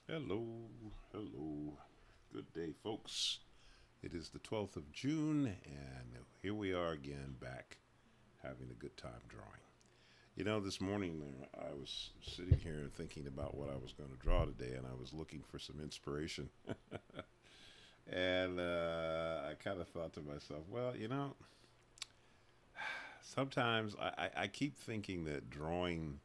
Hello, hello. Good day, folks. It is the 12th of June, and here we are again back having a good time drawing. This morning I was sitting here thinking about what I was going to draw today, and I was looking for some inspiration. And I kind of thought to myself, well, sometimes I keep thinking that drawing,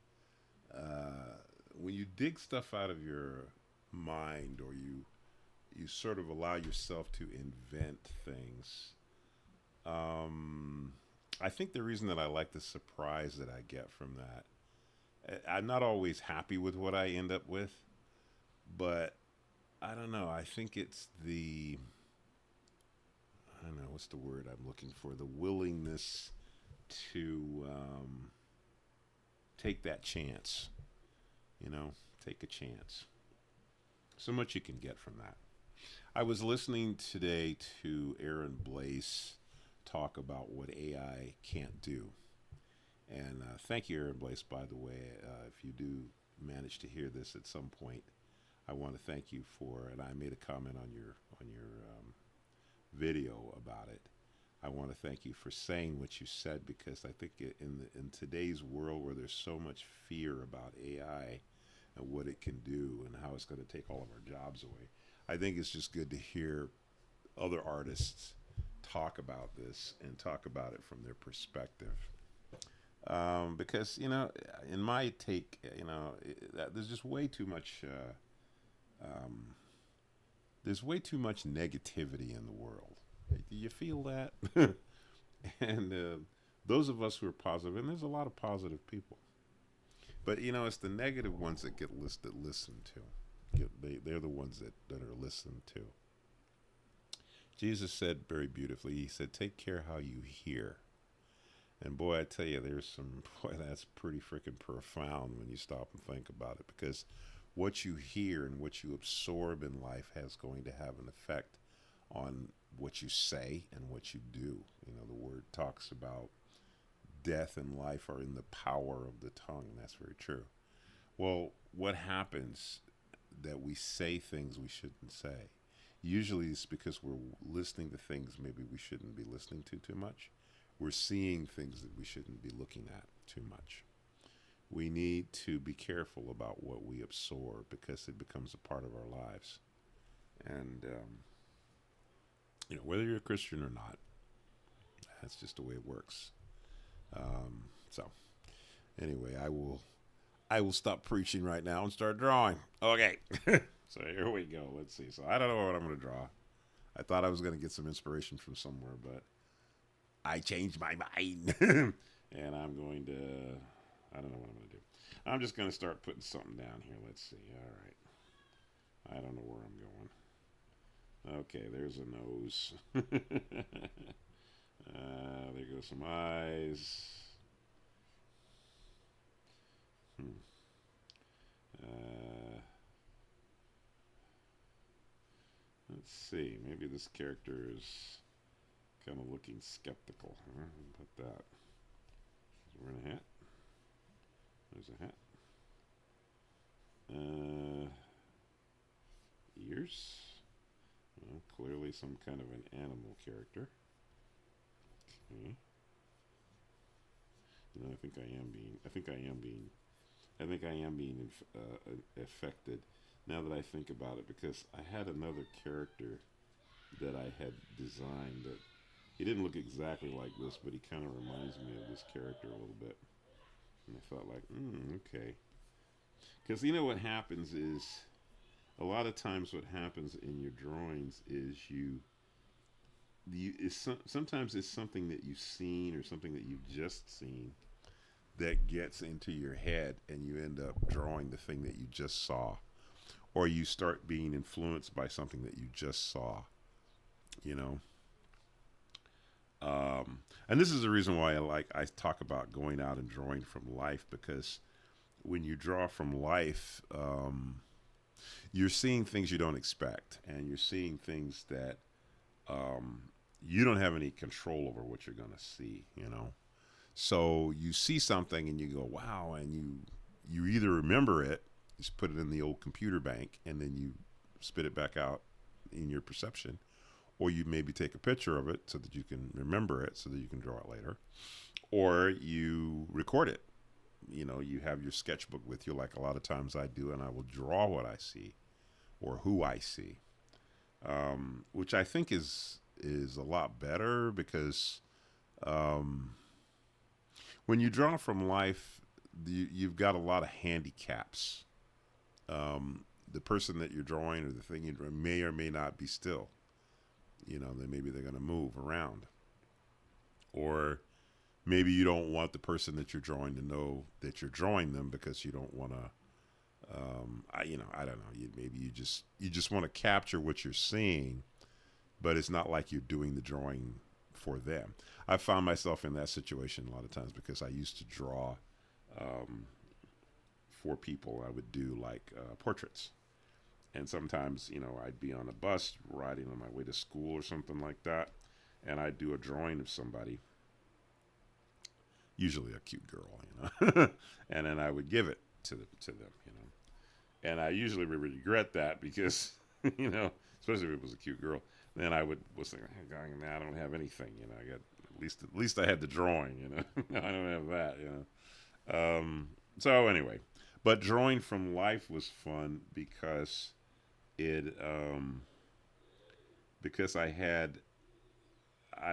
when you dig stuff out of your mind or you sort of allow yourself to invent things. Um, I think the reason that I like the surprise that I get from that, I'm not always happy with what I end up with, but I don't know. I think it's I don't know, what's the word I'm looking for? The willingness to take that chance, you know, take a chance. So much you can get from that. I was listening today to Aaron Blaise talk about what AI can't do. And thank you, Aaron Blaise, by the way. If you do manage to hear this at some point, I want to thank you for. And I made a comment on your video about it. I want to thank you for saying what you said because I think in today's world where there's so much fear about AI and what it can do and how it's going to take all of our jobs away, I think it's just good to hear other artists talk about this and talk about it from their perspective. Because in my take, there's just way too much. There's way too much negativity in the world. Do you feel that? And those of us who are positive, and there's a lot of positive people, but it's the negative ones that get listened to. They're the ones that are listened to. Jesus said very beautifully. He said, "Take care how you hear." And boy, I tell you, there's some boy that's pretty freaking profound when you stop and think about it, because what you hear and what you absorb in life has going to have an effect on what you say and what you do. The word talks about death and life are in the power of the tongue, and that's very true. Well, what happens that we say things we shouldn't say? Usually it's because we're listening to things maybe we shouldn't be listening to too much. We're seeing things that we shouldn't be looking at too much. We need to be careful about what we absorb because it becomes a part of our lives. And, whether you're a Christian or not, that's just the way it works. So, anyway, I will stop preaching right now and start drawing. Okay. So here we go. Let's see. So I don't know what I'm going to draw. I thought I was going to get some inspiration from somewhere, but I changed my mind. And I'm going to, I don't know what I'm going to do. I'm just going to start putting something down here. Let's see. All right. I don't know where I'm going. Okay, there's a nose. There goes some eyes. Hmm. Uh, let's see. Maybe this character is kind of looking skeptical. Huh? Put that. He's wearing a hat. There's a hat. Uh, Ears. Well, clearly some kind of an animal character. Okay. I think I am being. I think I am being. I think I am being affected now that I think about it, because I had another character that I had designed that he didn't look exactly like this, but he kind of reminds me of this character a little bit. And I felt like, okay. Because what happens is a lot of times what happens in your drawings is sometimes it's something that you've seen or something that you've just seen that gets into your head, and you end up drawing the thing that you just saw, or you start being influenced by something that you just saw. You know, and this is the reason why I talk about going out and drawing from life, because when you draw from life, you're seeing things you don't expect, and you're seeing things that um, you don't have any control over what you're going to see. So you see something and you go, wow, and you either remember it just put it in the old computer bank, and then you spit it back out in your perception. Or you maybe take a picture of it so that you can remember it, so that you can draw it later. Or you record it. You know, you have your sketchbook with you, like a lot of times I do, and I will draw what I see or who I see, which I think is a lot better because um, when you draw from life, you've got a lot of handicaps. The person that you're drawing or the thing you draw may or may not be still. You know, then maybe they're going to move around, or maybe you don't want the person that you're drawing to know that you're drawing them because you don't want to. I don't know. Maybe you just want to capture what you're seeing, but it's not like you're doing the drawing for them. I found myself in that situation a lot of times because I used to draw um, for people. I would do like portraits, and sometimes I'd be on a bus riding on my way to school or something like that, and I'd do a drawing of somebody, usually a cute girl, and then I would give it to them. And I usually would regret that because, especially if it was a cute girl, then was thinking, hey, God, man, I don't have anything, I got at least I had the drawing, I don't have that. So anyway, but drawing from life was fun because it because I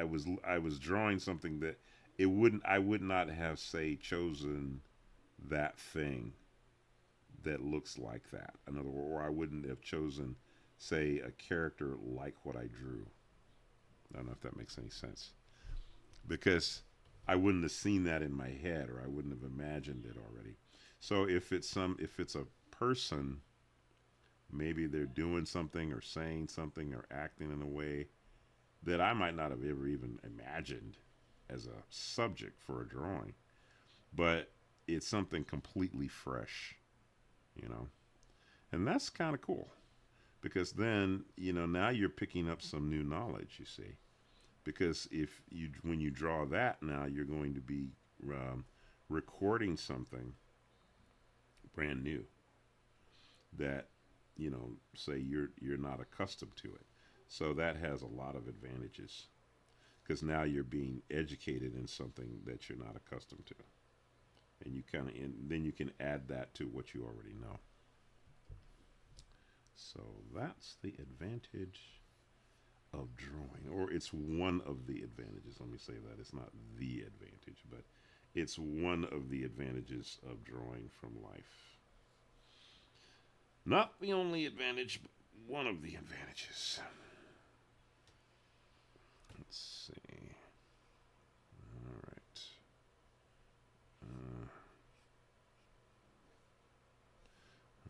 was drawing something that I would not have, say, chosen that thing that looks like that. In other words, or I wouldn't have chosen, say, a character like what I drew. I don't know if that makes any sense. Because I wouldn't have seen that in my head, or I wouldn't have imagined it already. So if it's a person, maybe they're doing something or saying something or acting in a way that I might not have ever even imagined as a subject for a drawing, but it's something completely fresh, you know. And that's kind of cool because then, now you're picking up some new knowledge, you see. Because when you draw that now, you're going to be recording something brand new that, say you're not accustomed to it. So that has a lot of advantages because now you're being educated in something that you're not accustomed to, and then you can add that to what you already know. So that's the advantage of drawing, or it's one of the advantages. Let me say that it's not the advantage, but it's one of the advantages of drawing from life. Not the only advantage, but one of the advantages. Let's see. All right.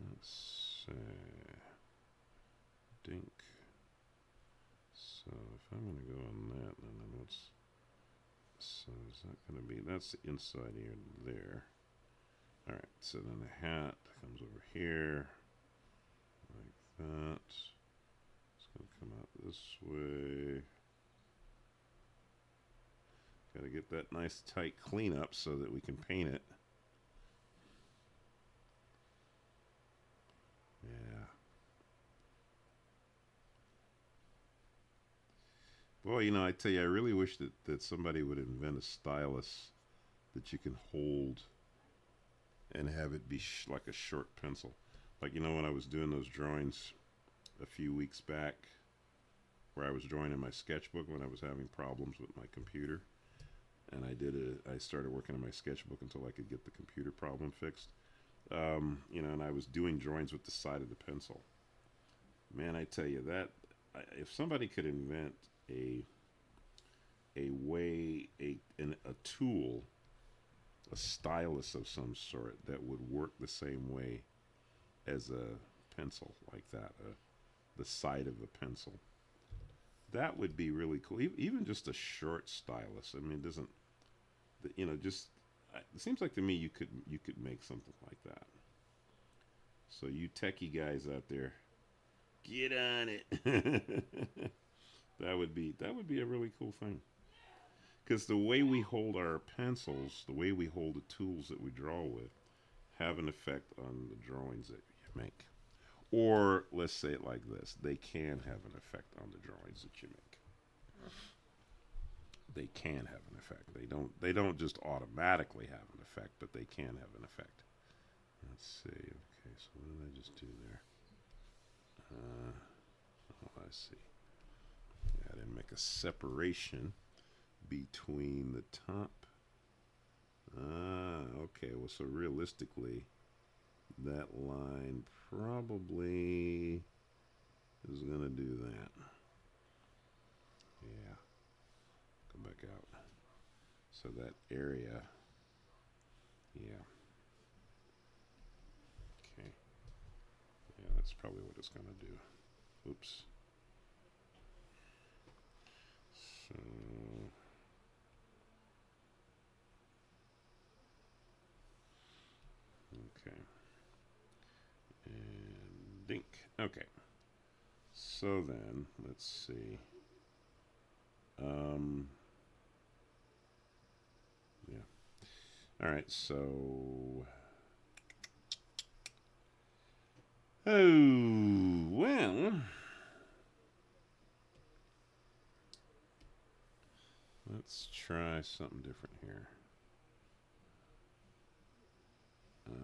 Let's see. Dink. So if I'm going to go on that, then what's so is that going to be? That's the inside here there. All right. So then the hat comes over here like that. It's going to come out this way. Got to get that nice tight cleanup so that we can paint it. Yeah. Boy, I tell you, I really wish that somebody would invent a stylus that you can hold and have it be like a short pencil. Like, when I was doing those drawings a few weeks back, where I was drawing in my sketchbook when I was having problems with my computer, and I started working on my sketchbook until I could get the computer problem fixed. And I was doing drawings with the side of the pencil. Man, I tell you that if somebody could invent a way a tool, a stylus of some sort that would work the same way as a pencil like that, the side of a pencil, that would be really cool. Even just a short stylus. I mean, it doesn't just it seems like to me you could make something like that. So you techie guys out there, get on it. That would be a really cool thing. Because the way we hold our pencils, the way we hold the tools that we draw with, have an effect on the drawings that you make. Or let's say it like this: they can have an effect on the drawings that you make. They can have an effect. They don't. They don't just automatically have an effect, but they can have an effect. Let's see. Okay, so what did I just do there? Oh, I see. Yeah, I didn't make a separation between the top. Okay. Well, so realistically, that line probably is going to do that. Yeah. Come back out. So that area. Yeah. Okay. Yeah, that's probably what it's going to do. Oops. So. Okay. And dink. Okay. So then, let's see. Yeah. All right. So. Oh, well. Let's try something different here. Right.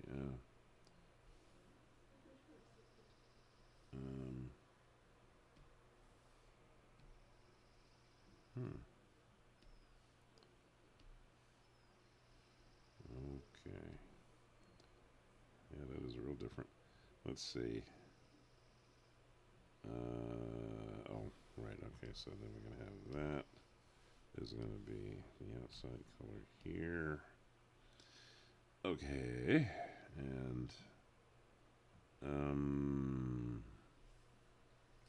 Yeah. Um, hmm. Okay. Yeah, that is real different. Let's see. Oh, right. Okay, so then we're going to have that is going to be the outside color here. Okay. And,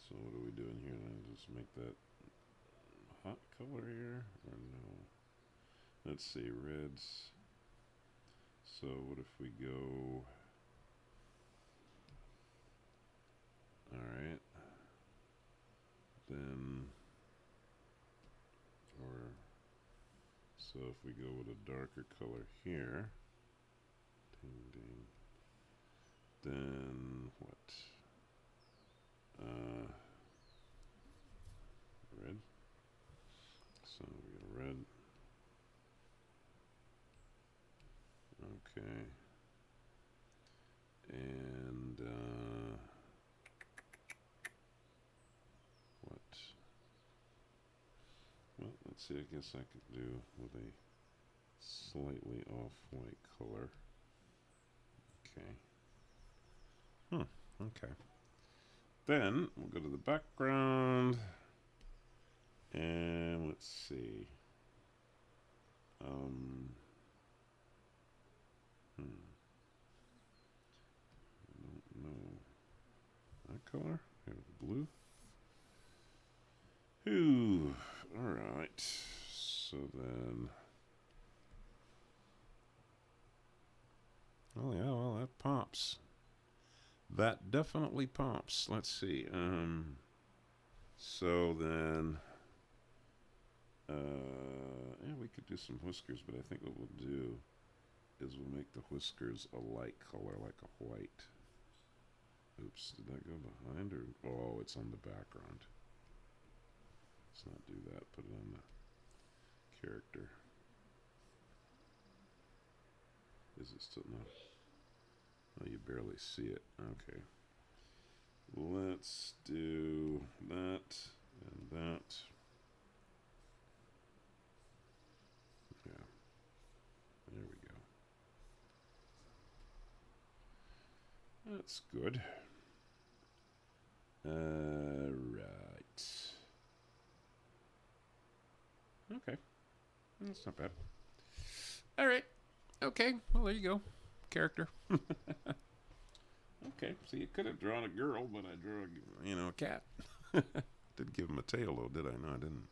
so what are we doing here then? Just make that hot color here? Or no? Let's see, reds. So what if we go... Alright. Then... Or... So if we go with a darker color here... Ding, ding. Then what? Red. So we got a red. Okay. And what? Well, let's see. I guess I could do with a slightly off-white color. Okay. Okay. Then we'll go to the background. And let's see. I don't know. That color? Blue? Ooh. Alright. So then. Oh, yeah, well, that pops. That definitely pops. Let's see. So then. Yeah, we could do some whiskers, but I think what we'll do is we'll make the whiskers a light color, like a white. Oops, did that go behind or? Oh, it's on the background. Let's not do that. Put it on the character. Is it still not? Oh, you barely see it. Okay. Let's do that and that. Yeah. There we go. That's good. Right. Okay. That's not bad. All right. Okay. Well, there you go. Character. Okay. So you could have drawn a girl, but I drew a cat. Didn't give him a tail, though, did I? No, I didn't.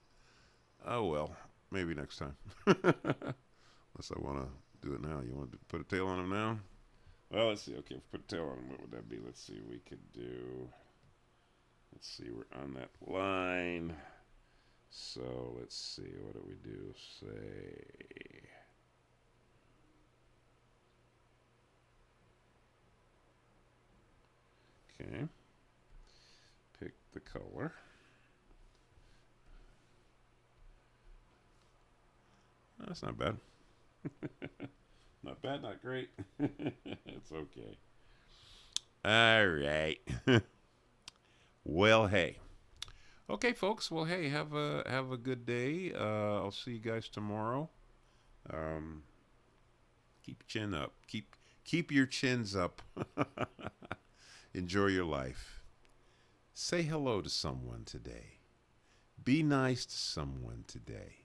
Oh, well. Maybe next time. Unless I want to do it now. You want to put a tail on him now? Well, let's see. Okay, if we put a tail on him, what would that be? Let's see. We could do... Let's see. We're on that line. So let's see. What do we do? Say, okay, pick the color. That's not bad. Not bad, not great. It's okay. All right. Well, hey. Okay, folks. Well, hey, have a good day. I'll see you guys tomorrow. Um, keep your chin up. Keep your chins up. Enjoy your life. Say hello to someone today. Be nice to someone today.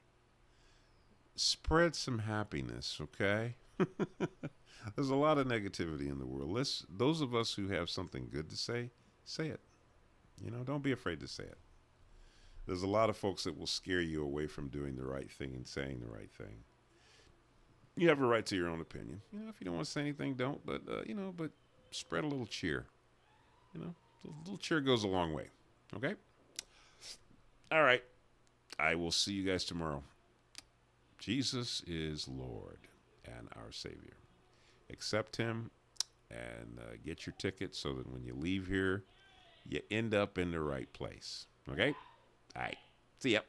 Spread some happiness, okay? There's a lot of negativity in the world. Those of us who have something good to say it. Don't be afraid to say it. There's a lot of folks that will scare you away from doing the right thing and saying the right thing. You have a right to your own opinion. If you don't want to say anything, don't. But spread a little cheer. A little cheer goes a long way. Okay. All right. I will see you guys tomorrow. Jesus is Lord and our Savior. Accept Him and get your ticket so that when you leave here, you end up in the right place. Okay? All right. See ya.